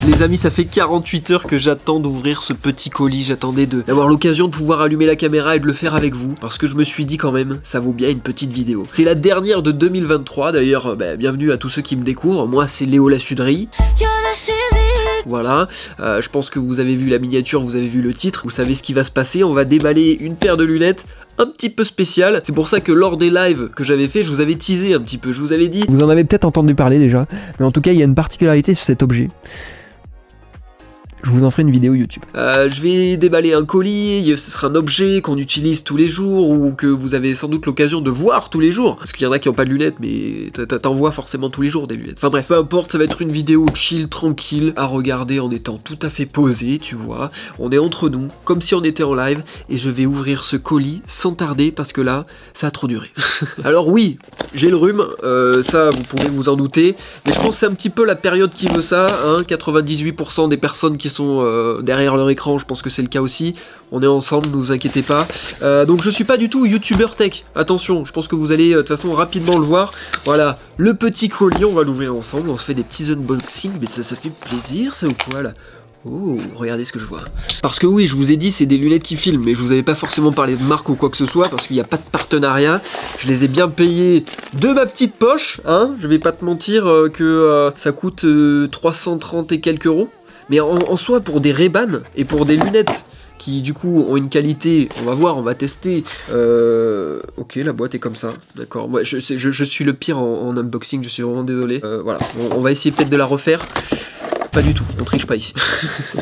Les amis, ça fait 48 heures que j'attends d'ouvrir ce petit colis. J'attendais d'avoir l'occasion de pouvoir allumer la caméra et de le faire avec vous. Parce que je me suis dit quand même, ça vaut bien une petite vidéo. C'est la dernière de 2023. D'ailleurs, bienvenue à tous ceux qui me découvrent. Moi, c'est Léo la Suderie. Voilà, je pense que vous avez vu la miniature, vous avez vu le titre. Vous savez ce qui va se passer. On va déballer une paire de lunettes un petit peu spécial. C'est pour ça que lors des lives que j'avais fait, je vous avais teasé un petit peu, je vous avais dit. Vous en avez peut-être entendu parler déjà, mais en tout cas il y a une particularité sur cet objet. Je vous en ferai une vidéo YouTube. Je vais déballer un colis, ce sera un objet qu'on utilise tous les jours ou que vous avez sans doute l'occasion de voir tous les jours. Parce qu'il y en a qui n'ont pas de lunettes, mais t'en vois forcément tous les jours des lunettes. Enfin bref, peu importe, ça va être une vidéo chill, tranquille, à regarder en étant tout à fait posé, tu vois. On est entre nous, comme si on était en live, et je vais ouvrir ce colis sans tarder parce que là, ça a trop duré. Alors oui, j'ai le rhume, ça vous pouvez vous en douter, mais je pense que c'est un petit peu la période qui veut ça, hein. 98% des personnes qui sont derrière leur écran, je pense que c'est le cas aussi. On est ensemble, ne vous inquiétez pas. Donc je suis pas du tout youtubeur tech, attention, je pense que vous allez de toute façon rapidement le voir. Voilà, le petit colis, on va l'ouvrir ensemble, on se fait des petits unboxings, mais ça fait plaisir ça ou quoi là? Oh, regardez ce que je vois. Parce que oui, je vous ai dit, c'est des lunettes qui filment, mais je vous avais pas forcément parlé de marque ou quoi que ce soit, parce qu'il n'y a pas de partenariat. Je les ai bien payés de ma petite poche, hein. Je vais pas te mentir que ça coûte 330 et quelques euros. Mais en soi, pour des Ray-Ban et pour des lunettes qui du coup ont une qualité, on va voir, on va tester. Ok, la boîte est comme ça, d'accord. Moi, je suis le pire en unboxing, je suis vraiment désolé. Voilà, on va essayer peut-être de la refaire. Pas du tout, on triche pas ici.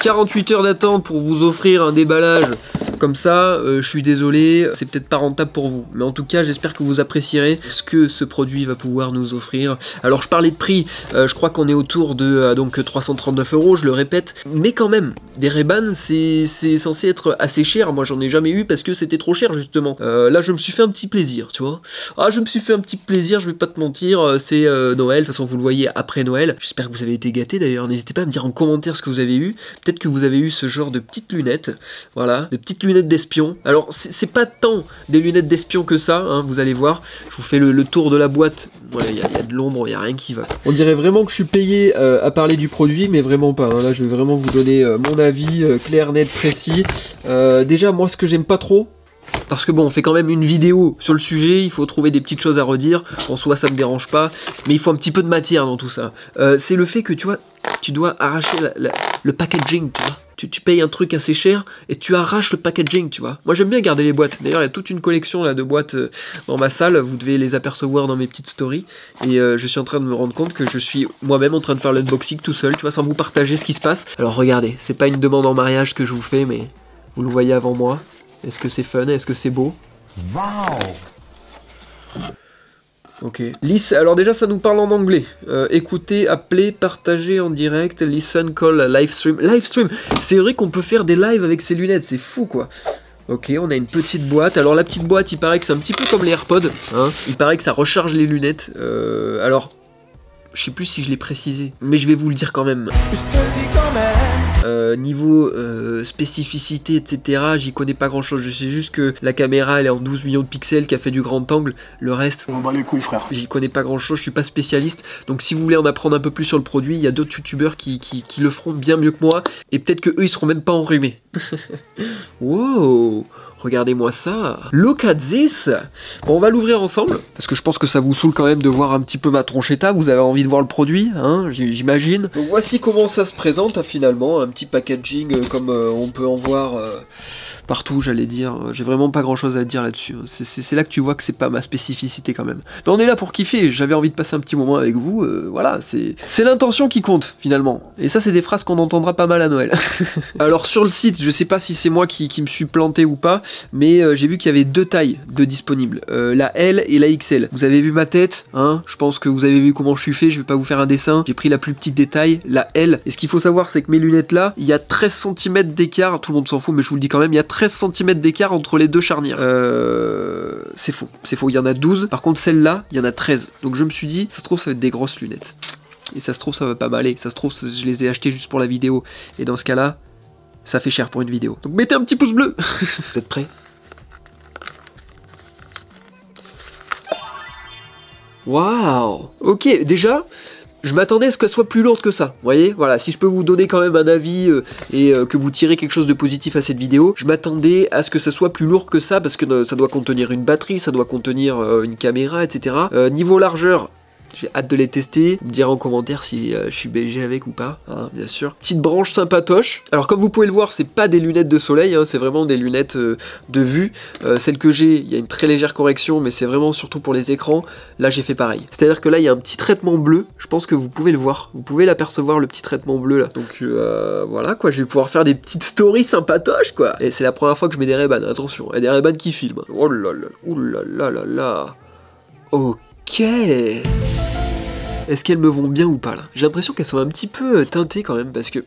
48 heures d'attente pour vous offrir un déballage comme ça, je suis désolé, c'est peut-être pas rentable pour vous. Mais en tout cas, j'espère que vous apprécierez ce que ce produit va pouvoir nous offrir. Alors, je parlais de prix, je crois qu'on est autour de donc 339 euros, je le répète. Mais quand même, des Ray-Ban, c'est censé être assez cher. Moi, j'en ai jamais eu parce que c'était trop cher, justement. Là, je me suis fait un petit plaisir, tu vois. Ah, je me suis fait un petit plaisir, je vais pas te mentir, c'est Noël. De toute façon, vous le voyez après Noël. J'espère que vous avez été gâtés d'ailleurs. N'hésitez pas à me dire en commentaire ce que vous avez eu. Peut-être que vous avez eu ce genre de petites lunettes. Voilà, de petites lunettes d'espion. Alors, c'est pas tant des lunettes d'espion que ça, hein, vous allez voir. Je vous fais le tour de la boîte. Voilà, il y a de l'ombre, il n'y a rien qui va. On dirait vraiment que je suis payé à parler du produit, mais vraiment pas. Hein. Là, je vais vraiment vous donner mon avis clair, net, précis. Déjà, moi, ce que j'aime pas trop, parce que bon, on fait quand même une vidéo sur le sujet, il faut trouver des petites choses à redire. En soi, ça me dérange pas, mais il faut un petit peu de matière dans tout ça. C'est le fait que, tu vois, tu dois arracher le packaging, tu vois. Tu payes un truc assez cher et tu arraches le packaging, tu vois. Moi, j'aime bien garder les boîtes. D'ailleurs, il y a toute une collection là de boîtes dans ma salle. Vous devez les apercevoir dans mes petites stories. Et je suis en train de me rendre compte que je suis moi-même en train de faire l'unboxing tout seul, tu vois, sans vous partager ce qui se passe. Alors, regardez, c'est pas une demande en mariage que je vous fais, mais vous le voyez avant moi. Est-ce que c'est fun? Est-ce que c'est beau? Waouh! Ok. Alors déjà, ça nous parle en anglais. Écouter, appeler, partager en direct, listen, call, live stream. Live stream, c'est vrai qu'on peut faire des lives avec ces lunettes, c'est fou quoi. Ok, on a une petite boîte. Alors la petite boîte, il paraît que c'est un petit peu comme les AirPods. Hein. Il paraît que ça recharge les lunettes. Alors, je sais plus si je l'ai précisé, mais je vais vous le dire quand même. Je te le dis quand même. Niveau spécificité, etc., j'y connais pas grand chose. Je sais juste que la caméra elle est en 12 millions de pixels, qui a fait du grand angle. Le reste, on bat les couilles, frère. J'y connais pas grand chose, je suis pas spécialiste. Donc si vous voulez en apprendre un peu plus sur le produit, il y a d'autres youtubeurs qui le feront bien mieux que moi. Et peut-être que eux ils seront même pas enrhumés. Wow! Regardez-moi ça. Look at this. Bon, on va l'ouvrir ensemble, parce que je pense que ça vous saoule quand même de voir un petit peu ma tronchetta. Vous avez envie de voir le produit, hein, j'imagine. Donc voici comment ça se présente, finalement. Un petit packaging comme on peut en voir partout, j'allais dire. J'ai vraiment pas grand-chose à dire là-dessus. C'est là que tu vois que c'est pas ma spécificité quand même. Mais on est là pour kiffer. J'avais envie de passer un petit moment avec vous. Voilà, c'est l'intention qui compte, finalement. Et ça, c'est des phrases qu'on entendra pas mal à Noël. Alors, sur le site, je sais pas si c'est moi qui me suis planté ou pas, mais j'ai vu qu'il y avait deux tailles de disponibles, la L et la XL. Vous avez vu ma tête, hein, je pense que vous avez vu comment je suis fait, je vais pas vous faire un dessin. J'ai pris la plus petite des tailles, la L. Et ce qu'il faut savoir, c'est que mes lunettes là, il y a 13 cm d'écart, tout le monde s'en fout, mais je vous le dis quand même, il y a 13 cm d'écart entre les deux charnières. C'est faux, il y en a 12. Par contre, celle-là, il y en a 13. Donc je me suis dit, ça se trouve, ça va être des grosses lunettes. Et ça se trouve, ça va pas m'aller. Ça se trouve, je les ai achetées juste pour la vidéo. Et dans ce cas-là, ça fait cher pour une vidéo. Donc mettez un petit pouce bleu. Vous êtes prêts? Waouh. Ok, déjà, Je m'attendais à ce qu'elle soit plus lourde que ça, vous voyez, voilà, si je peux vous donner quand même un avis et que vous tirez quelque chose de positif à cette vidéo, je m'attendais à ce que ça soit plus lourd que ça, parce que ça doit contenir une batterie, ça doit contenir une caméra, etc. Niveau largeur, j'ai hâte de les tester, vous me direz en commentaire si je suis BG avec ou pas, hein, bien sûr. Petite branche sympatoche. Alors comme vous pouvez le voir, c'est pas des lunettes de soleil, hein, c'est vraiment des lunettes de vue. Celle que j'ai, il y a une très légère correction, mais c'est vraiment surtout pour les écrans. Là j'ai fait pareil. C'est-à-dire que là il y a un petit traitement bleu, je pense que vous pouvez le voir. Vous pouvez l'apercevoir, le petit traitement bleu là. Donc voilà quoi, je vais pouvoir faire des petites stories sympatoches quoi. Et c'est la première fois que je mets des Ray-Ban, attention, et des Ray-Ban qui filment. Oh là là, oulala là là. Ok. Est-ce qu'elles me vont bien ou pas là? J'ai l'impression qu'elles sont un petit peu teintées quand même parce que...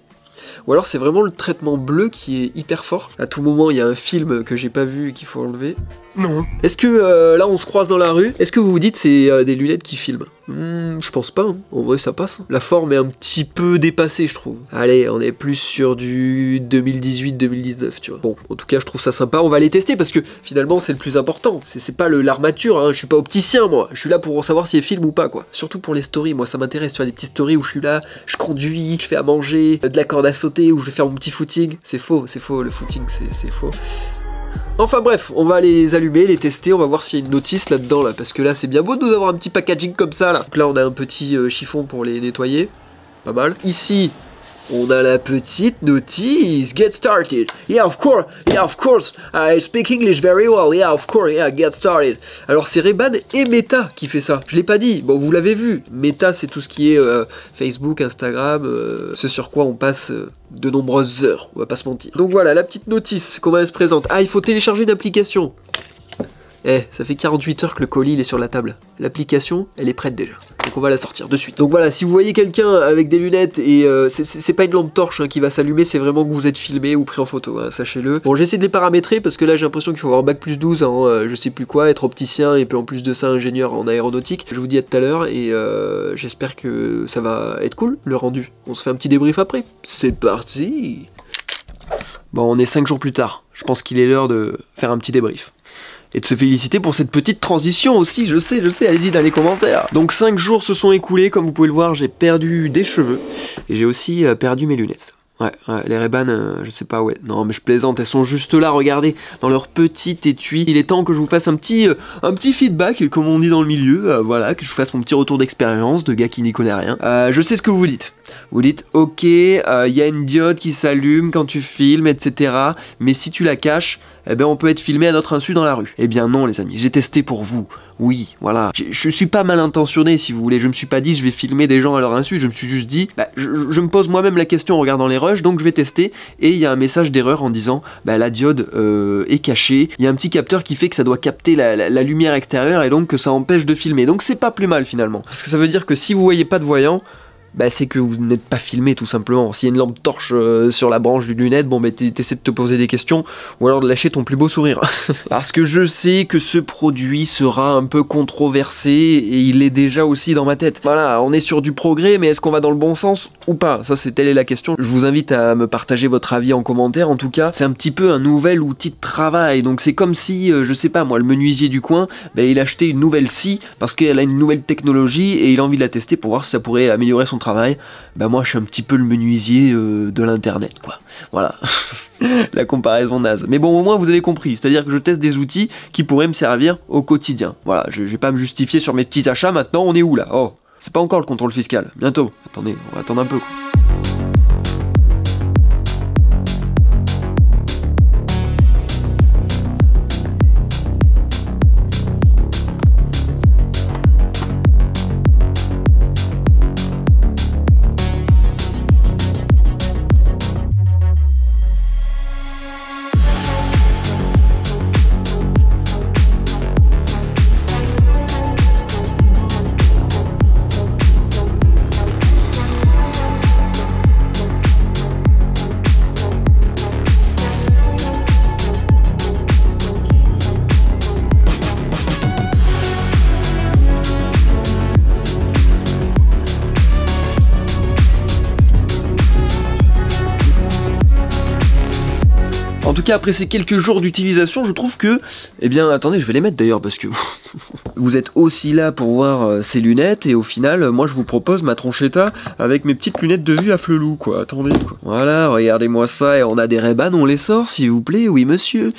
Ou alors c'est vraiment le traitement bleu qui est hyper fort. À tout moment il y a un film que j'ai pas vu et qu'il faut enlever. Non. Est-ce que là on se croise dans la rue? Est-ce que vous vous dites c'est des lunettes qui filment? Je pense pas, hein. En vrai ça passe. La forme est un petit peu dépassée je trouve. Allez, on est plus sur du 2018-2019 tu vois. Bon, en tout cas je trouve ça sympa, on va les tester parce que finalement c'est le plus important. C'est pas l'armature, hein. Je suis pas opticien moi. Je suis là pour savoir si elle filme ou pas quoi. Surtout pour les stories, moi ça m'intéresse, tu vois, des petites stories où je suis là, je conduis, je fais à manger, de la corde à sauter, où je vais faire mon petit footing. C'est faux, le footing c'est faux. Enfin bref, on va les allumer, les tester, on va voir s'il y a une notice là-dedans là, parce que là c'est bien beau de nous avoir un petit packaging comme ça là. Donc là on a un petit chiffon pour les nettoyer, pas mal. Ici, on a la petite notice, get started. Yeah of course, I speak English very well, yeah of course, yeah, get started. Alors c'est Ray-Ban et Meta qui fait ça, je l'ai pas dit, bon vous l'avez vu. Meta c'est tout ce qui est Facebook, Instagram, ce sur quoi on passe de nombreuses heures, on va pas se mentir. Donc voilà, la petite notice, comment elle se présente. Ah, il faut télécharger une application. Eh, ça fait 48 heures que le colis il est sur la table. L'application, elle est prête déjà. Donc on va la sortir de suite. Donc voilà, si vous voyez quelqu'un avec des lunettes et c'est pas une lampe torche hein, qui va s'allumer, c'est vraiment que vous êtes filmé ou pris en photo, hein, sachez-le. Bon, j'essaie de les paramétrer parce que là j'ai l'impression qu'il faut avoir bac plus 12 en je sais plus quoi, être opticien et puis en plus de ça ingénieur en aéronautique. Je vous dis à tout à l'heure et j'espère que ça va être cool le rendu. On se fait un petit débrief après. C'est parti. Bon, on est 5 jours plus tard. Je pense qu'il est l'heure de faire un petit débrief. Et de se féliciter pour cette petite transition aussi, je sais, allez-y dans les commentaires. Donc 5 jours se sont écoulés, comme vous pouvez le voir, j'ai perdu des cheveux. Et j'ai aussi perdu mes lunettes. Ouais, les Ray-Ban, je sais pas, ouais. Non, mais je plaisante, elles sont juste là, regardez, dans leur petit étui. Il est temps que je vous fasse un petit feedback, comme on dit dans le milieu, voilà, que je vous fasse mon petit retour d'expérience de gars qui n'y connaît rien. Je sais ce que vous dites. Vous dites, ok, y a une diode qui s'allume quand tu filmes, etc. Mais si tu la caches, eh ben on peut être filmé à notre insu dans la rue. Eh bien non les amis, j'ai testé pour vous. Oui, voilà. Je suis pas mal intentionné si vous voulez, je me suis pas dit je vais filmer des gens à leur insu, je me suis juste dit, bah, je me pose moi-même la question en regardant les rushs, donc je vais tester, et il y a un message d'erreur en disant, bah la diode est cachée, il y a un petit capteur qui fait que ça doit capter la lumière extérieure et donc que ça empêche de filmer, donc c'est pas plus mal finalement. Parce que ça veut dire que si vous voyez pas de voyant, bah c'est que vous n'êtes pas filmé tout simplement. S'il y a une lampe torche sur la branche d'une lunette, bon bah t'essaies de te poser des questions ou alors de lâcher ton plus beau sourire. Parce que je sais que ce produit sera un peu controversé et il est déjà aussi dans ma tête. Voilà, on est sur du progrès, mais est-ce qu'on va dans le bon sens ou pas? Ça telle est la question. Je vous invite à me partager votre avis en commentaire. En tout cas, c'est un petit peu un nouvel outil de travail. Donc c'est comme si, je sais pas moi, le menuisier du coin, bah, il achetait une nouvelle scie parce qu'elle a une nouvelle technologie et il a envie de la tester pour voir si ça pourrait améliorer son travail. Bah moi je suis un petit peu le menuisier de l'internet quoi, voilà. La comparaison naze, mais bon au moins vous avez compris, c'est à dire que je teste des outils qui pourraient me servir au quotidien, voilà, je vais pas me justifier sur mes petits achats. Maintenant on est où là? Oh, c'est pas encore le contrôle fiscal, bientôt, attendez, on va attendre un peu quoi. En tout cas, après ces quelques jours d'utilisation, je trouve que... Eh bien, attendez, je vais les mettre d'ailleurs, parce que... Vous êtes aussi là pour voir ces lunettes, et au final, moi je vous propose ma tronchetta avec mes petites lunettes de vue à flelou, quoi. Attendez, quoi. Voilà, regardez-moi ça, et on a des Ray-Ban, on les sort, s'il vous plaît, oui monsieur.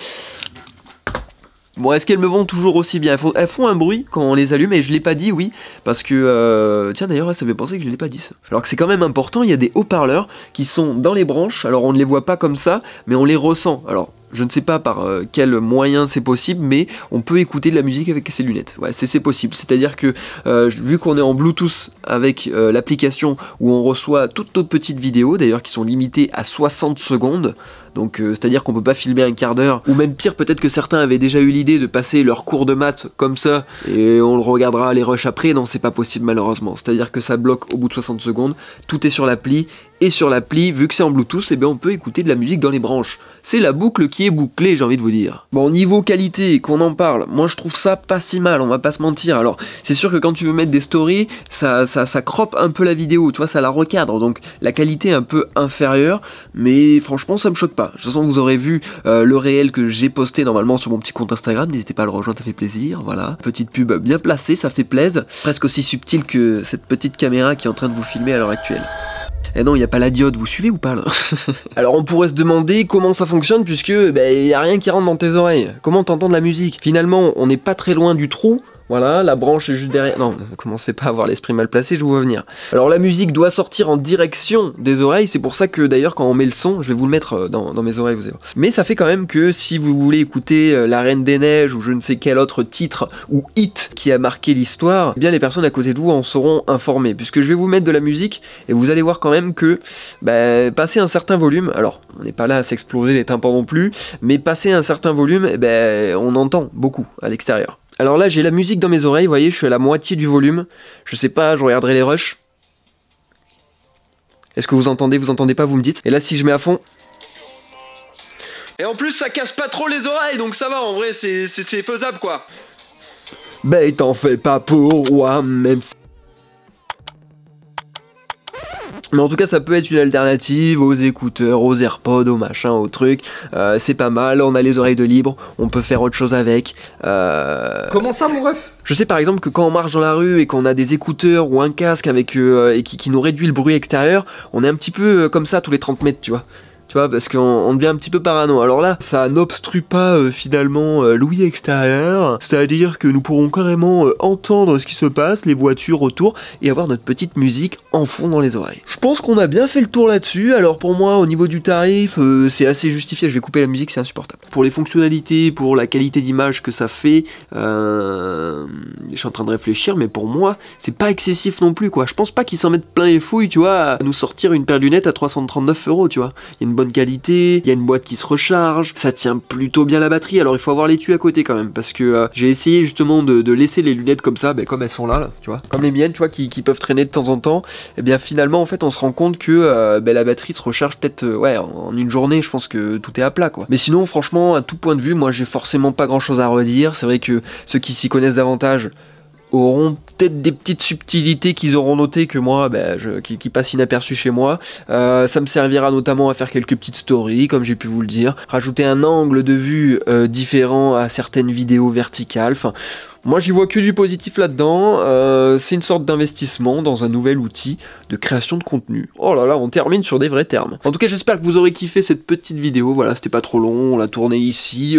Bon, est-ce qu'elles me vont toujours aussi bien? Elles font un bruit quand on les allume, et je l'ai pas dit, oui, parce que... tiens, d'ailleurs, ça fait penser que je l'ai pas dit, ça. Alors que c'est quand même important, il y a des haut-parleurs qui sont dans les branches, alors on ne les voit pas comme ça, mais on les ressent. Alors, je ne sais pas par quel moyen c'est possible, mais on peut écouter de la musique avec ces lunettes. Ouais, c'est possible. C'est-à-dire que vu qu'on est en Bluetooth avec l'application où on reçoit toutes nos petites vidéos, d'ailleurs qui sont limitées à 60 secondes, donc c'est-à-dire qu'on peut pas filmer un quart d'heure, ou même pire, peut-être que certains avaient déjà eu l'idée de passer leur cours de maths comme ça, et on le regardera les rushs après. Non, c'est pas possible malheureusement. C'est-à-dire que ça bloque au bout de 60 secondes, tout est sur l'appli, et sur l'appli, vu que c'est en Bluetooth, eh bien on peut écouter de la musique dans les branches. C'est la boucle qui est bouclée, j'ai envie de vous dire. Bon, niveau qualité, qu'on en parle, moi je trouve ça pas si mal, on va pas se mentir. Alors, c'est sûr que quand tu veux mettre des stories, ça croppe un peu la vidéo, tu vois, ça la recadre, donc la qualité est un peu inférieure, mais franchement ça me choque pas. De toute façon, vous aurez vu le réel que j'ai posté normalement sur mon petit compte Instagram, n'hésitez pas à le rejoindre, ça fait plaisir, voilà. Petite pub bien placée, ça fait plaisir, presque aussi subtil que cette petite caméra qui est en train de vous filmer à l'heure actuelle. Eh non, il n'y a pas la diode, vous suivez ou pas là? Alors on pourrait se demander comment ça fonctionne, puisque il n'y a rien qui rentre dans tes oreilles. Comment t'entends de la musique? Finalement, on n'est pas très loin du trou. Voilà, la branche est juste derrière. Non, ne commencez pas à avoir l'esprit mal placé, je vous vois venir. Alors la musique doit sortir en direction des oreilles, c'est pour ça que d'ailleurs quand on met le son, je vais vous le mettre dans mes oreilles, vous allez voir. Mais ça fait quand même que si vous voulez écouter La Reine des Neiges ou je ne sais quel autre titre ou hit qui a marqué l'histoire, eh bien les personnes à côté de vous en seront informées, puisque je vais vous mettre de la musique et vous allez voir quand même que passer un certain volume, alors on n'est pas là à s'exploser les tympans non plus, mais passer un certain volume, on entend beaucoup à l'extérieur. Alors là j'ai la musique dans mes oreilles, vous voyez, je suis à la moitié du volume, je sais pas, je regarderai les rushs. Est-ce que vous entendez pas, vous me dites. Et là si je mets à fond... Et en plus ça casse pas trop les oreilles, donc ça va, en vrai c'est faisable quoi. T'en fais pas pour moi, même si... Mais en tout cas ça peut être une alternative aux écouteurs, aux AirPods, aux machins, aux trucs. C'est pas mal, on a les oreilles de libre, on peut faire autre chose avec. Comment ça mon ref? Je sais par exemple que quand on marche dans la rue et qu'on a des écouteurs ou un casque avec et qui nous réduit le bruit extérieur, on est un petit peu comme ça tous les 30 mètres, tu vois. Tu vois, parce qu'on devient un petit peu parano. Alors là, ça n'obstrue pas finalement l'ouïe extérieure, c'est-à-dire que nous pourrons carrément entendre ce qui se passe, les voitures autour, et avoir notre petite musique en fond dans les oreilles. Je pense qu'on a bien fait le tour là-dessus. Alors pour moi, au niveau du tarif, c'est assez justifié. Je vais couper la musique, c'est insupportable. Pour les fonctionnalités, pour la qualité d'image que ça fait, je suis en train de réfléchir, mais pour moi, c'est pas excessif non plus, quoi. Je pense pas qu'ils s'en mettent plein les fouilles, tu vois, à nous sortir une paire de lunettes à 339 €, tu vois. Il y a une bonne qualité, il y a une boîte qui se recharge, ça tient plutôt bien la batterie. Alors il faut avoir l'étui à côté quand même, parce que j'ai essayé justement de laisser les lunettes comme ça, comme elles sont là, tu vois, comme les miennes, tu vois, qui peuvent traîner de temps en temps. Et bien finalement en fait on se rend compte que la batterie se recharge peut-être en une journée. Je pense que tout est à plat, quoi. Mais sinon franchement à tout point de vue, moi j'ai forcément pas grand chose à redire. C'est vrai que ceux qui s'y connaissent davantage auront peut-être des petites subtilités qu'ils auront notées que moi, qui passent inaperçues chez moi. Ça me servira notamment à faire quelques petites stories, comme j'ai pu vous le dire, rajouter un angle de vue différent à certaines vidéos verticales. Enfin, moi j'y vois que du positif là-dedans. C'est une sorte d'investissement dans un nouvel outil de création de contenu. Oh là là, on termine sur des vrais termes. En tout cas, j'espère que vous aurez kiffé cette petite vidéo. Voilà, c'était pas trop long, on l'a tourné ici,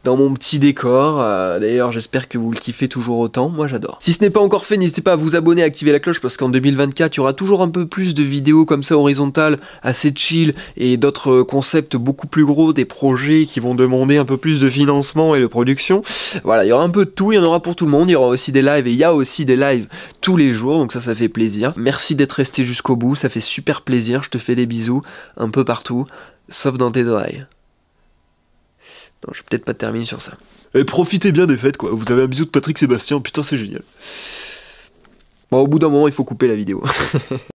dans mon petit décor. D'ailleurs, j'espère que vous le kiffez toujours autant. Moi, j'adore. Si ce n'est pas encore fait, n'hésitez pas à vous abonner, à activer la cloche, parce qu'en 2024, il y aura toujours un peu plus de vidéos comme ça horizontales, assez chill, et d'autres concepts beaucoup plus gros, des projets qui vont demander un peu plus de financement et de production. Voilà, il y aura un peu de tout, il y en aura pour tout le monde. Il y aura aussi des lives, et il y a aussi des lives tous les jours, donc ça fait plaisir. Merci d'être resté jusqu'au bout, ça fait super plaisir. Je te fais des bisous un peu partout, sauf dans tes oreilles. Non, je vais peut-être pas terminer sur ça. Et profitez bien des fêtes, quoi. Vous avez un bisou de Patrick Sébastien, putain c'est génial. Bon, au bout d'un moment, il faut couper la vidéo.